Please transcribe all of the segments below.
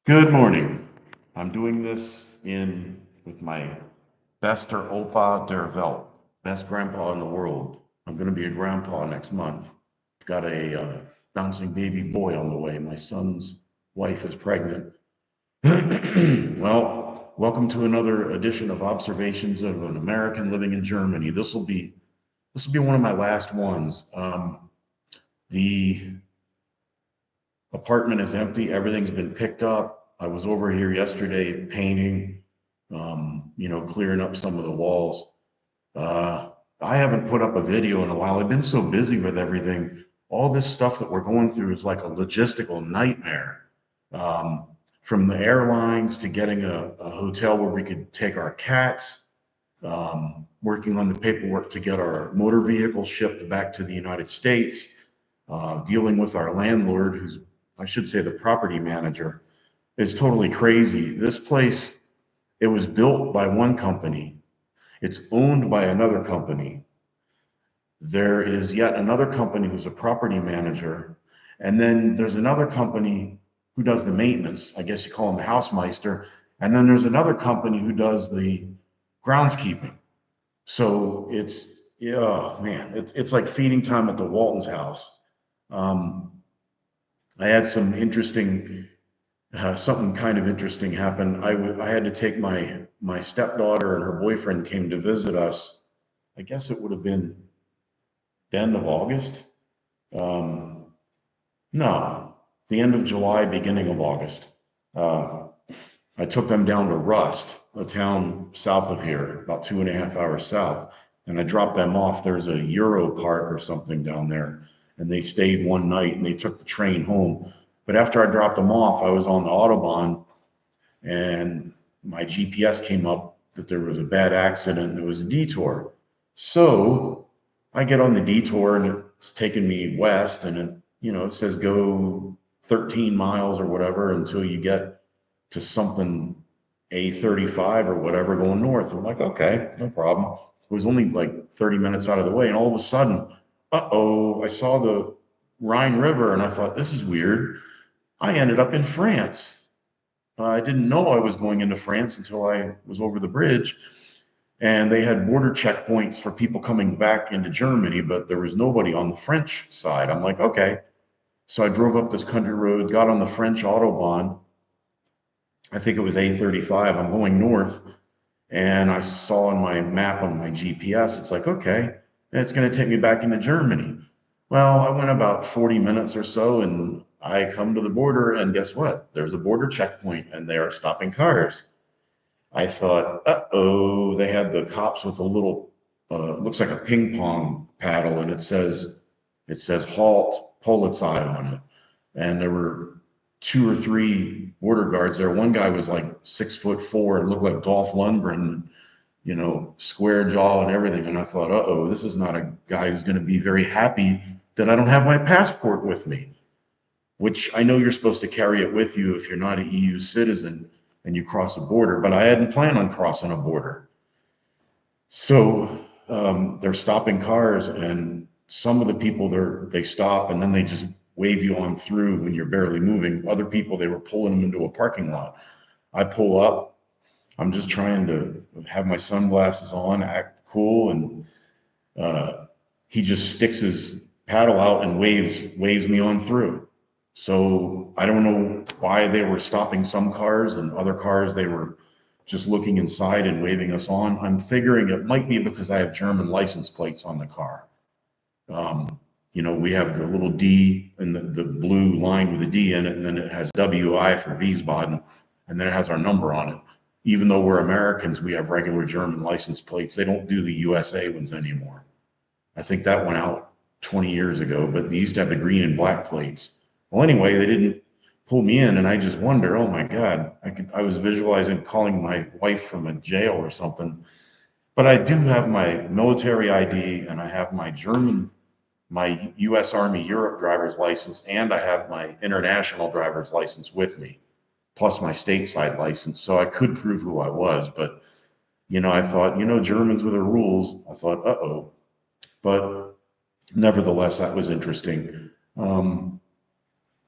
Good morning. I'm doing this in with my bester Opa der Welt, best grandpa in the world. I'm going to be a grandpa next month. Got a bouncing baby boy on the way. My son's wife is pregnant. Well, welcome to another edition of Observations of an American Living in Germany. This will be one of my last ones. The apartment is empty. Everything's been picked up. I was over here yesterday painting, clearing up some of the walls. Uh, I haven't put up a video in a while. I've been so busy with everything. All this stuff that we're going through is like a logistical nightmare. Um, from the airlines to getting a hotel where we could take our cats, working on the paperwork to get our motor vehicle shipped back to the United States, dealing with our landlord, who's, I should say, the property manager, is totally crazy. This place, it was built by one company, it's owned by another company. There is yet another company who's a property manager, and then there's another company who does the maintenance. I guess you call him the housemeister. And then there's another company who does the groundskeeping. So yeah, man, it's like feeding time at the Walton's house. Um, I had something kind of interesting happen. I had to take my stepdaughter and her boyfriend came to visit us. I guess it would have been the end of August. Um, no, the end of July, beginning of August. Uh, I took them down to Rust, a town south of here, about 2.5 hours south, and I dropped them off. There's a Euro park or something down there, and they stayed one night and they took the train home. But after I dropped them off, I was on the Autobahn and my GPS came up that there was a bad accident and it was a detour. So I get on the detour and it's taking me west and it says go 13 miles or whatever until you get to something A35 or whatever going north. I'm like, okay, no problem. It was only like 30 minutes out of the way. And all of a sudden, I saw the Rhine River and I thought, this is weird. I ended up in France. I didn't know I was going into France until I was over the bridge. And they had border checkpoints for people coming back into Germany, but there was nobody on the French side. I'm like, okay. So I drove up this country road, got on the French Autobahn. I think it was A35. I'm going north. And I saw on my map on my GPS, it's like, okay, it's going to take me back into Germany. Well, I went about 40 minutes or so and I come to the border, and guess what? There's a border checkpoint and they are stopping cars. I thought, uh-oh, they had the cops with a little, looks like a ping pong paddle, and it says halt Polizei on it. And there were two or three border guards there. One guy was like 6'4" and looked like Dolph Lundgren, square jaw and everything. And I thought, uh-oh, this is not a guy who's going to be very happy that I don't have my passport with me, which I know you're supposed to carry it with you if you're not an EU citizen and you cross a border, but I hadn't planned on crossing a border. So they're stopping cars, and some of the people there, they stop and then they just wave you on through when you're barely moving. Other people, they were pulling them into a parking lot. I pull up. I'm just trying to have my sunglasses on, act cool, and uh, he just sticks his paddle out and waves me on through. So I don't know why they were stopping some cars and other cars they were just looking inside and waving us on. I'm figuring it might be because I have German license plates on the car. We have the little D and the blue line with a D in it, and then it has WI for Wiesbaden, and then it has our number on it. Even though we're Americans, we have regular German license plates. They don't do the USA ones anymore. I think that went out 20 years ago, but they used to have the green and black plates. Well, anyway, they didn't pull me in, and I just wonder, oh my God, I was visualizing calling my wife from a jail or something. But I do have my military ID, and I have my U.S. Army Europe driver's license, and I have my international driver's license with me, plus my stateside license. So I could prove who I was, but I thought, Germans with their rules. I thought, uh-oh. But nevertheless, that was interesting. Um,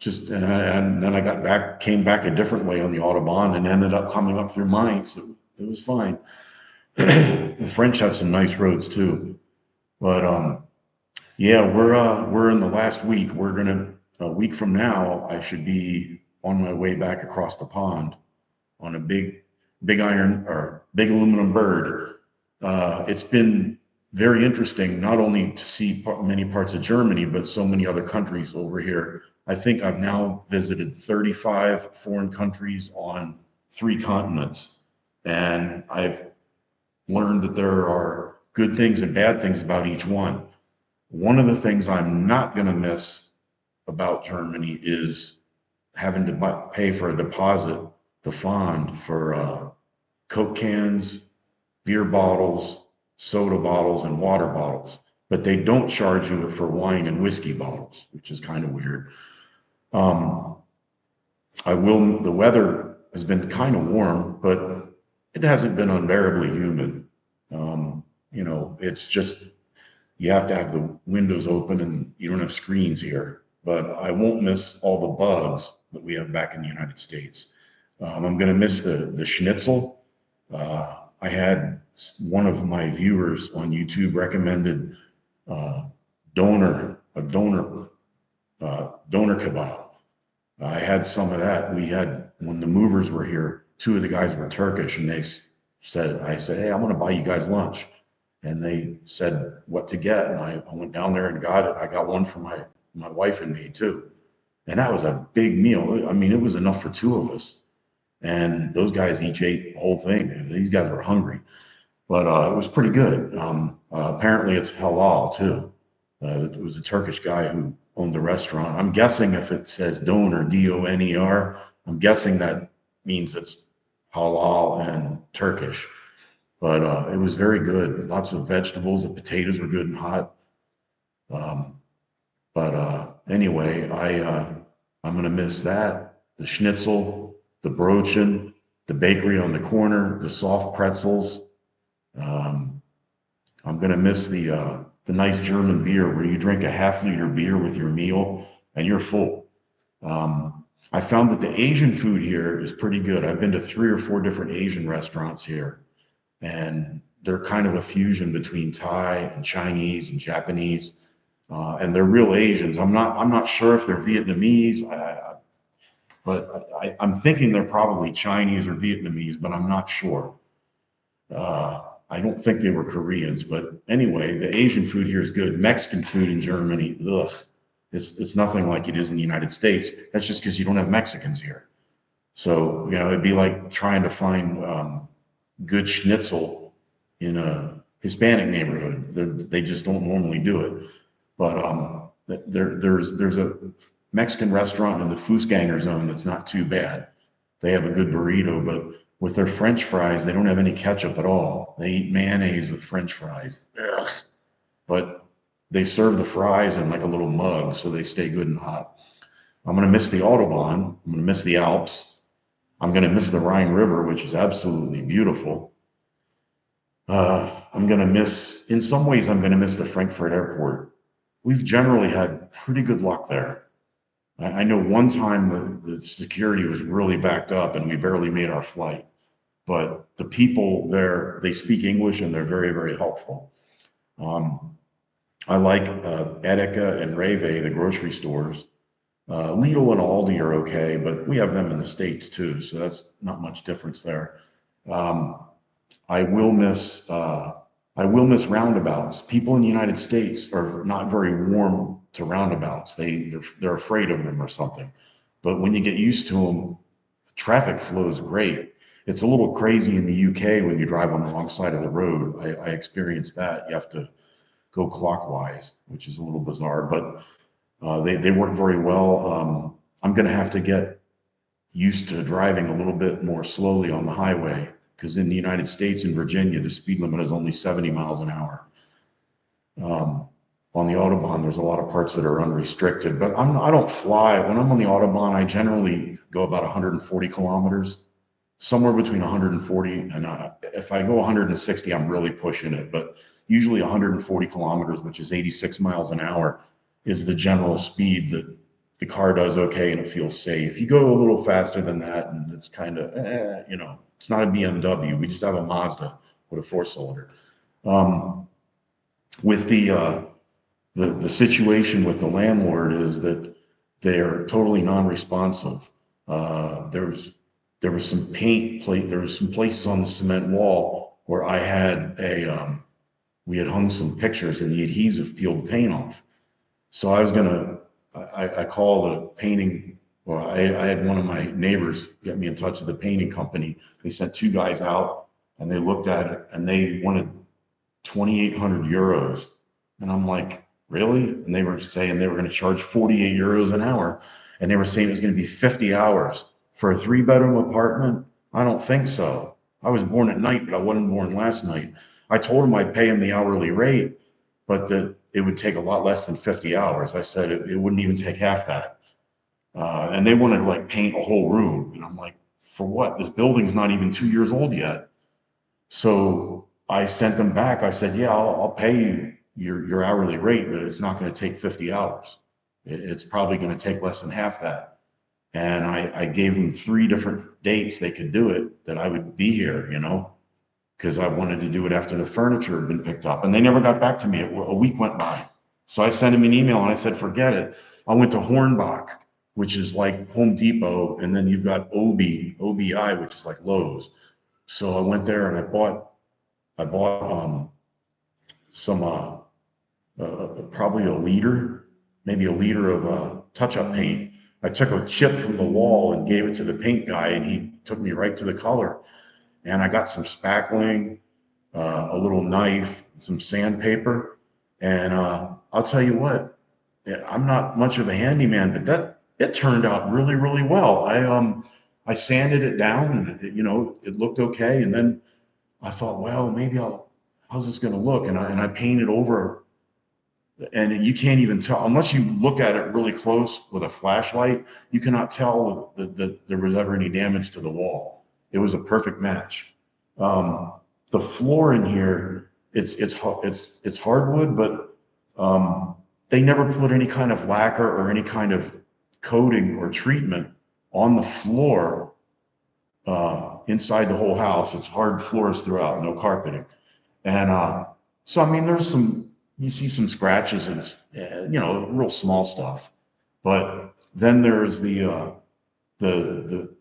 And then I came back a different way on the Autobahn and ended up coming up through Mainz. It was fine. The French have some nice roads too, but yeah, we're in the last week. A week from now, I should be on my way back across the pond on a big aluminum bird. It's been very interesting, not only to see many parts of Germany, but so many other countries over here. I think I've now visited 35 foreign countries on 3 continents, and I've learned that there are good things and bad things about each one. One of the things I'm not going to miss about Germany is having to pay for a deposit, the fund for Coke cans, beer bottles, soda bottles, and water bottles. But they don't charge you for wine and whiskey bottles, which is kind of weird. Um, the weather has been kind of warm, but it hasn't been unbearably humid. It's just, you have to have the windows open and you don't have screens here. But I won't miss all the bugs that we have back in the United States. I'm going to miss the schnitzel. I had one of my viewers on YouTube recommended a doner kebab. I had some of that. When the movers were here, 2 of the guys were Turkish, and I said, hey, I'm going to buy you guys lunch. And they said what to get. And I went down there and got it. I got one for my wife and me too. And that was a big meal. I mean, it was enough for 2 of us. And those guys each ate the whole thing. These guys were hungry, but it was pretty good. Apparently it's halal too. It was a Turkish guy who owned the restaurant. I'm guessing if it says doner, Doner, I'm guessing that means it's halal and Turkish. But it was very good. Lots of vegetables. The potatoes were good and hot. Um, but anyway, I'm gonna miss that. The schnitzel, the brötchen, the bakery on the corner, the soft pretzels. Um, I'm gonna miss the nice German beer where you drink a half-liter beer with your meal and you're full. I found that the Asian food here is pretty good. I've been to 3 or 4 different Asian restaurants here, and they're kind of a fusion between Thai and Chinese and Japanese, and they're real Asians. I'm not sure if they're Vietnamese, but I'm thinking they're probably Chinese or Vietnamese, but I'm not sure. I don't think they were Koreans, but anyway, the Asian food here is good. Mexican food in Germany, ugh, it's nothing like it is in the United States. That's just because you don't have Mexicans here. So, it'd be like trying to find good schnitzel in a Hispanic neighborhood. They just don't normally do it. But there's a Mexican restaurant in the Fußgänger zone that's not too bad. They have a good burrito, but with their French fries, they don't have any ketchup at all. They eat mayonnaise with French fries. Ugh. But they serve the fries in like a little mug, so they stay good and hot. I'm going to miss the Autobahn. I'm going to miss the Alps. I'm going to miss the Rhine River, which is absolutely beautiful. In some ways, I'm going to miss the Frankfurt airport. We've generally had pretty good luck there. I know one time the security was really backed up and we barely made our flight. But the people there, they speak English and they're very, very helpful. I like Edeka and Rewe, the grocery stores. Lidl and Aldi are okay, but we have them in the States too, so that's not much difference there. Um, I will miss roundabouts. People in the United States are not very warm to roundabouts. They're afraid of them or something. But when you get used to them, traffic flows great. It's a little crazy in the UK when you drive on the wrong side of the road. I experienced that. You have to go clockwise, which is a little bizarre, but they work very well. I'm going to have to get used to driving a little bit more slowly on the highway because in the United States, in Virginia, the speed limit is only 70 miles an hour. On the Autobahn, there's a lot of parts that are unrestricted, but I don't fly. When I'm on the Autobahn, I generally go about 140 kilometers, somewhere between 140 and if I go 160, I'm really pushing it, but usually 140 kilometers, which is 86 miles an hour, is the general speed that the car does okay and it feels safe. You go a little faster than that, and it's kind of, it's not a BMW. We just have a Mazda with a four-cylinder. Um, with the situation with the landlord is that they're totally non-responsive. There was some paint plate. There was some places on the cement wall where I had we had hung some pictures and the adhesive peeled the paint off. So I called a painting, well, I had one of my neighbors get me in touch with the painting company. They sent two guys out and they looked at it and they wanted 2,800 euros. And I'm like, really? And they were saying they were going to charge 48 euros an hour. And they were saying it was going to be 50 hours for a 3-bedroom apartment. I don't think so. I was born at night, but I wasn't born last night. I told them I'd pay them the hourly rate, but that it would take a lot less than 50 hours. I said it wouldn't even take half that. And they wanted to like paint a whole room. And I'm like, for what? This building's not even 2 years old yet. So I sent them back. I said, yeah, I'll pay you your hourly rate, but it's not going to take 50 hours. It's probably going to take less than half that. And I gave them 3 different dates they could do it, that I would be here, because I wanted to do it after the furniture had been picked up. And they never got back to me. A week went by. So I sent him an email and I said, forget it. I went to Hornbach, which is like Home Depot. And then you've got OBI, which is like Lowe's. So I went there and I bought some probably maybe a liter of touch-up paint. I took a chip from the wall and gave it to the paint guy, and he took me right to the color. And I got some spackling, a little knife, some sandpaper, and I'll tell you what, I'm not much of a handyman, but it turned out really, really well. I sanded it down, and it looked okay. And then I thought, well, maybe how's this going to look? And I painted over, and you can't even tell unless you look at it really close with a flashlight. You cannot tell that there was ever any damage to the wall. It was a perfect match. The floor in here, it's hardwood, but they never put any kind of lacquer or any kind of coating or treatment on the floor inside the whole house. It's hard floors throughout, no carpeting. And so, I mean, you see some scratches and it's, real small stuff. But then there's the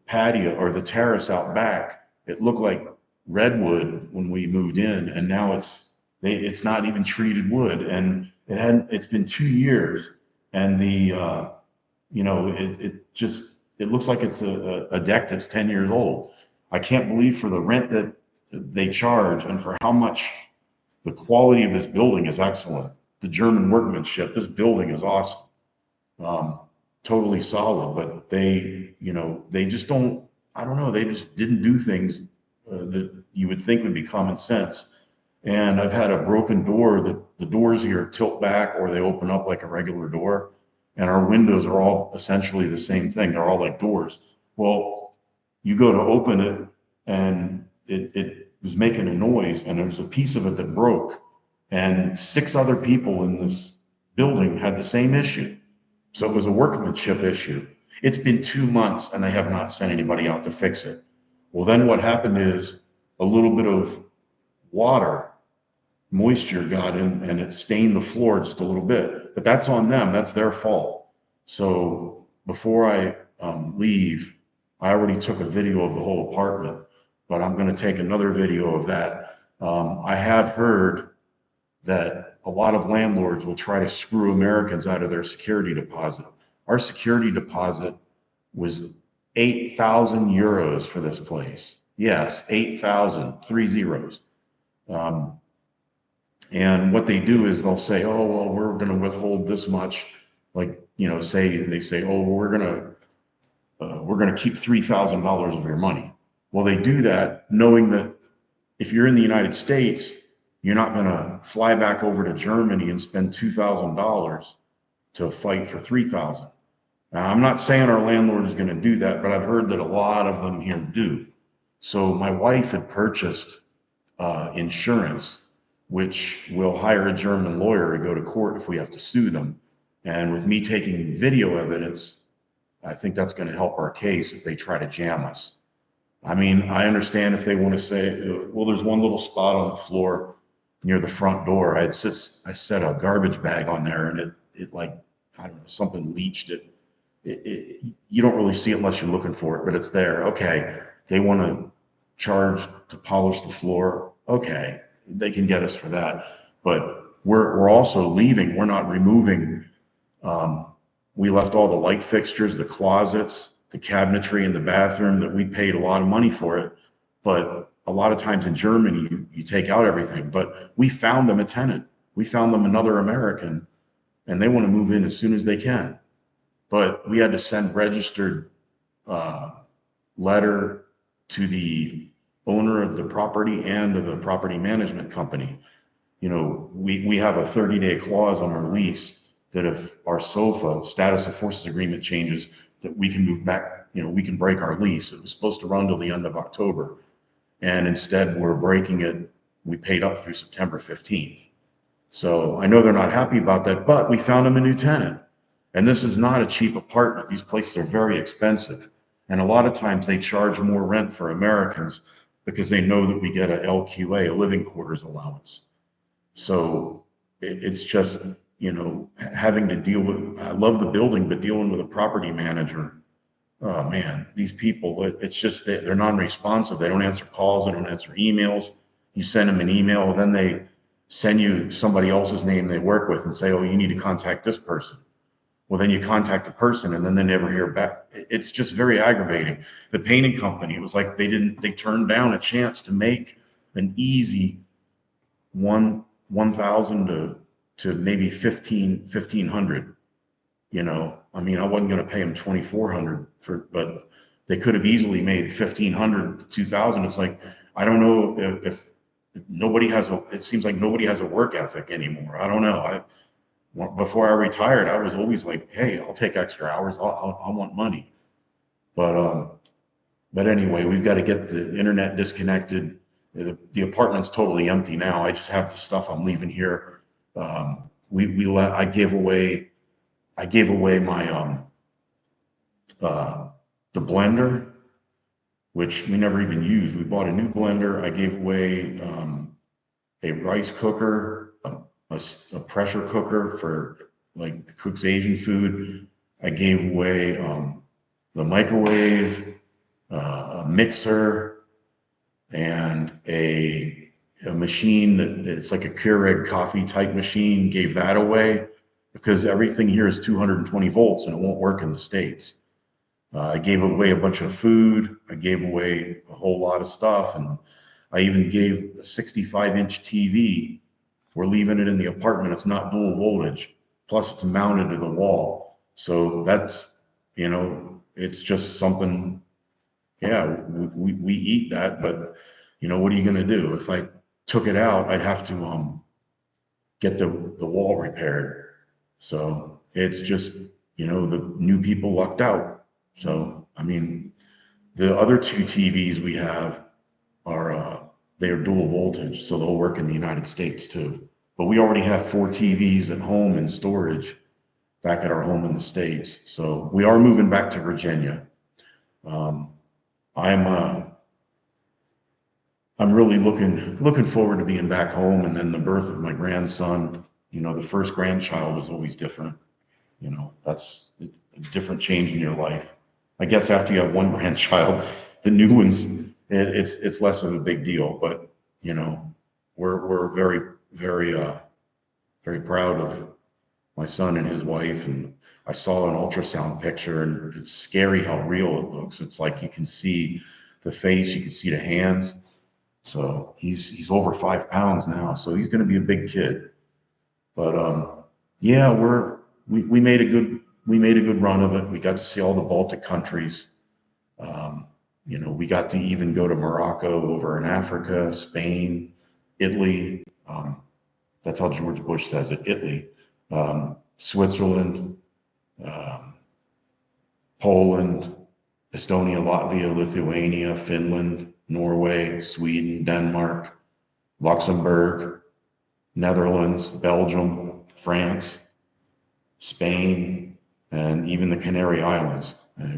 patio or the terrace out back. It looked like redwood when we moved in, and now it's not even treated wood. And it's been 2 years, and it looks like it's a deck that's 10 years old. I can't believe for the rent that they charge and for how much the quality of this building is excellent. The German workmanship, this building is awesome. Totally solid, but they just don't, I don't know, they just didn't do things that you would think would be common sense. And I've had a broken door that the doors here tilt back or they open up like a regular door. And our windows are all essentially the same thing. They're all like doors. Well, you go to open it and it was making a noise, and there's a piece of it that broke. And 6 other people in this building had the same issue. So it was a workmanship issue. It's been 2 months and they have not sent anybody out to fix it. Well, then what happened is a little bit of moisture got in and it stained the floor just a little bit, but that's on them. That's their fault. So before I leave, I already took a video of the whole apartment, but I'm going to take another video of that. I have heard that a lot of landlords will try to screw Americans out of their security deposit. Our security deposit was 8,000 euros for this place. Yes, 8,000, 3 zeros. And what they do is they'll say, oh, well, we're going to withhold this much. Like, they say, oh, we're going to keep $3,000 of your money. Well, they do that knowing that if you're in the United States, you're not going to fly back over to Germany and spend $2,000 to fight for $3,000. Now, I'm not saying our landlord is going to do that, but I've heard that a lot of them here do. So my wife had purchased insurance, which will hire a German lawyer to go to court if we have to sue them. And with me taking video evidence, I think that's going to help our case if they try to jam us. I mean, I understand if they want to say, well, there's one little spot on the floor near the front door. I set a garbage bag on there, and it like, I don't know, something leached it. You don't really see it unless you're looking for it, but it's there. Okay. They want to charge to polish the floor. Okay. They can get us for that. But we're also leaving. We're not removing. Um, we left all the light fixtures, the closets, the cabinetry in the bathroom that we paid a lot of money for it. But a lot of times in Germany, you take out everything. But we found them a tenant. We found them another American, and they want to move in as soon as they can. But we had to send registered uh, letter to the owner of the property and to the property management company. You know, we have a 30-day clause on our lease that if our SOFA, status of forces agreement, changes, that we can move back, you know, we can break our lease. It was supposed to run till the end of October. And instead we're breaking it. We paid up through September 15th. So I know they're not happy about that, but we found them a new tenant. And this is not a cheap apartment. These places are very expensive. And a lot of times they charge more rent for Americans because they know that we get a LQA, a living quarters allowance. So it's just, you know, having to deal with, I love the building, but dealing with a property manager, oh man, these people, it's just that they're non-responsive. They don't answer calls, they don't answer emails. You send them an email, then they send you somebody else's name they work with and say, oh, you need to contact this person. Well, then you contact the person and then they never hear back. It's just very aggravating. The painting company, it was like they turned down a chance to make an easy 1,000 to maybe 1,500. You know, I mean, I wasn't going to pay them 2,400 for, but they could have easily made 1,500 to 2,000. It's like, I don't know if nobody has it seems like nobody has a work ethic anymore. I don't know. Before I retired, I was always like, hey, I'll take extra hours. I want money. But anyway, we've got to get the internet disconnected. The apartment's totally empty now. I just have the stuff I'm leaving here. I gave away my the blender, which we never even used. We bought a new blender. I gave away a rice cooker, a pressure cooker for like cooks Asian food. I gave away the microwave, a mixer, and a machine that it's like a Keurig coffee type machine. Gave that away because everything here is 220 volts and it won't work in the States. I gave away a bunch of food. I gave away a whole lot of stuff. And I even gave a 65-inch TV. We're leaving it in the apartment. It's not dual voltage. Plus it's mounted to the wall. So that's, you know, it's just something, yeah, we eat that, but you know, what are you going to do? If I took it out, I'd have to get the wall repaired. So it's just, you know, the new people lucked out. So, I mean, the other two TVs we have are, they are dual voltage, so they'll work in the United States too. But we already have 4 TVs at home in storage back at our home in the States. So we are moving back to Virginia. Um, I'm, uh, I'm really looking forward to being back home, and then the birth of my grandson. You know, the first grandchild is always different. You know, that's a different change in your life. I guess after you have one grandchild, the new ones, it's less of a big deal. But you know, we're very proud of my son and his wife. And I saw an ultrasound picture, and it's scary how real it looks. It's like you can see the face, you can see the hands. So he's over 5 pounds now, so he's going to be a big kid. But yeah, we made a good run of it. We got to see all the Baltic countries. You know, we got to even go to Morocco over in Africa, Spain, Italy. That's how George Bush says it, Italy, Switzerland, um, Poland, Estonia, Latvia, Lithuania, Finland, Norway, Sweden, Denmark, Luxembourg, Netherlands, Belgium, France, Spain, and even the Canary Islands,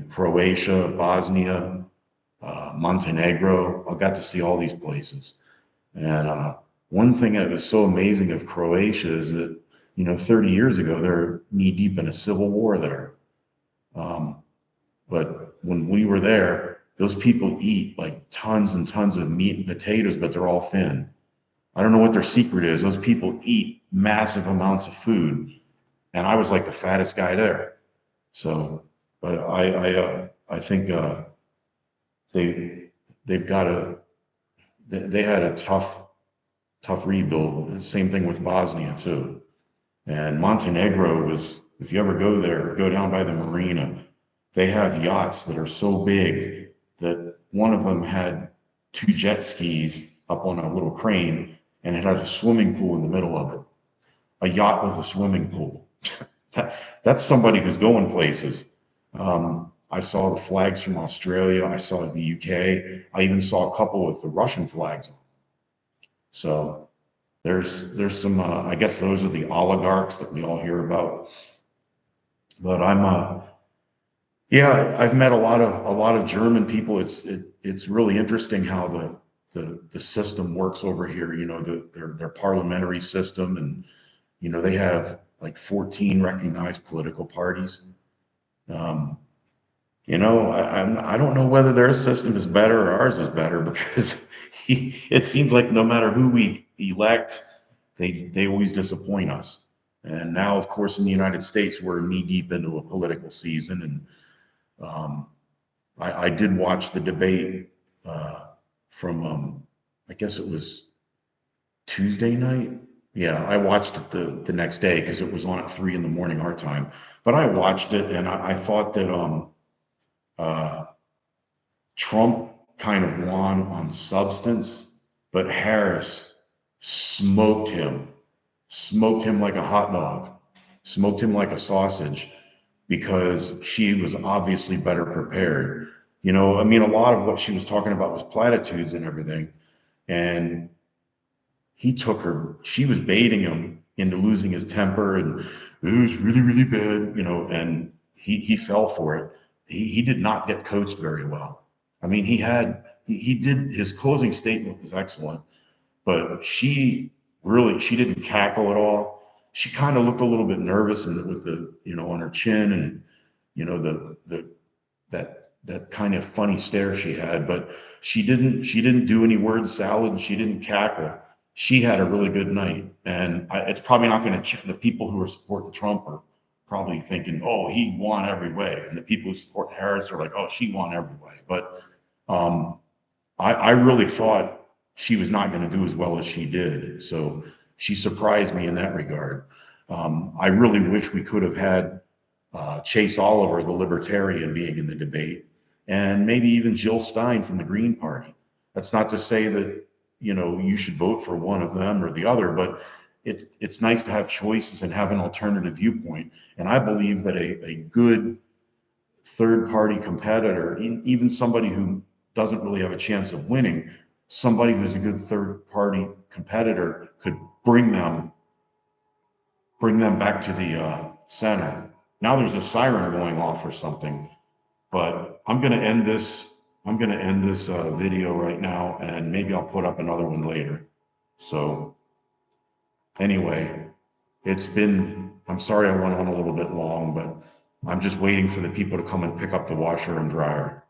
Croatia, Bosnia, Montenegro. I got to see all these places. And one thing that was so amazing of Croatia is that, 30 years ago, they're knee deep in a civil war there. Um, but when we were there, those people eat like tons and tons of meat and potatoes, but they're all thin. I don't know what their secret is. Those people eat massive amounts of food, and I was like the fattest guy there. So, but I think they they've got they had a tough rebuild. Same thing with Bosnia too. And Montenegro was, if you ever go there, go down by the marina, they have yachts that are so big that one of them had two jet skis up on a little crane, and it has a swimming pool in the middle of it. A yacht with a swimming pool. That's somebody who's going places. I saw the flags from Australia. I saw the UK. I even saw a couple with the Russian flags on. So there's some. I guess those are the oligarchs that we all hear about. But yeah, I've met a lot of German people. It's really interesting how the system works over here. Their parliamentary system, and they have like 14 recognized political parties. Um, I don't know whether their system is better or ours is better because it seems like no matter who we elect, they always disappoint us. And now, of course, in the United States, we're knee deep into a political season, and um, I did watch the debate from I guess it was Tuesday night. Yeah, I watched it the next day because it was on at 3 in the morning our time. But I watched it, and I thought that uh, Trump kind of won on substance, but Harris smoked him like a hot dog, smoked him like a sausage because she was obviously better prepared. I mean, a lot of what she was talking about was platitudes and everything. And she was baiting him into losing his temper, and it was really, really bad, and he fell for it. He did not get coached very well. I mean, he did, his closing statement was excellent, but she didn't cackle at all. She kind of looked a little bit nervous and with the, on her chin, and, the that kind of funny stare she had, but she didn't do any word salad. She didn't cackle. She had a really good night, and it's probably not going to. The people who are supporting Trump are probably thinking, "Oh, he won every way," and the people who support Harris are like, "Oh, she won every way." But um, I really thought she was not going to do as well as she did, so she surprised me in that regard. I really wish we could have had Chase Oliver, the libertarian, being in the debate, and maybe even Jill Stein from the Green Party. That's not to say that you should vote for one of them or the other, but it's nice to have choices and have an alternative viewpoint. And I believe that a good third party competitor, even somebody who doesn't really have a chance of winning, somebody who's a good third party competitor could bring them back to the center. Now there's a siren going off or something, but I'm going to end this. I'm going to end this video right now, and maybe I'll put up another one later. So anyway, I'm sorry I went on a little bit long, but I'm just waiting for the people to come and pick up the washer and dryer.